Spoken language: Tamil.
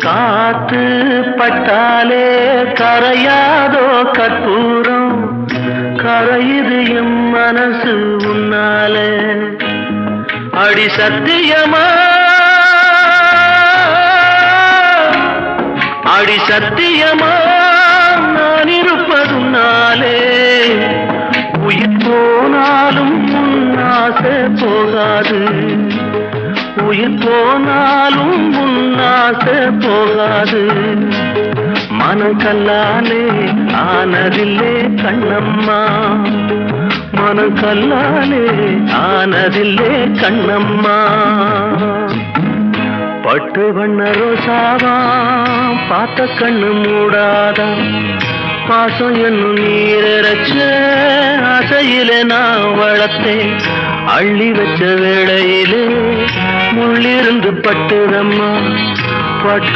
காத்து பட்டாலே கரையாதோ கற்பூரம், கரையுது எம் மனசு உன்னாலே. அடி சத்தியமா, அடி சத்தியமா நான் இருப்பதுனாலே, உயிர் போனாலும் உன்னாசை போகாது, உயிர் போனாலும் உன்னாசை போகாது. மனக்கல்லாலே ஆனதில்லே கண்ணம்மா, மனக்கல்லாலே ஆனதில்லே கண்ணம்மா. பட்டு வண்ண ரோசாவா பார்த்த கண்ணு மூடாதா, பாசம் என்னும் நீரச்ச ஆசையில நான் வளர்த்தேன். அள்ளி வச்ச வேளையிலே முள்ளிருந்து பட்டுதம்மா பட்ட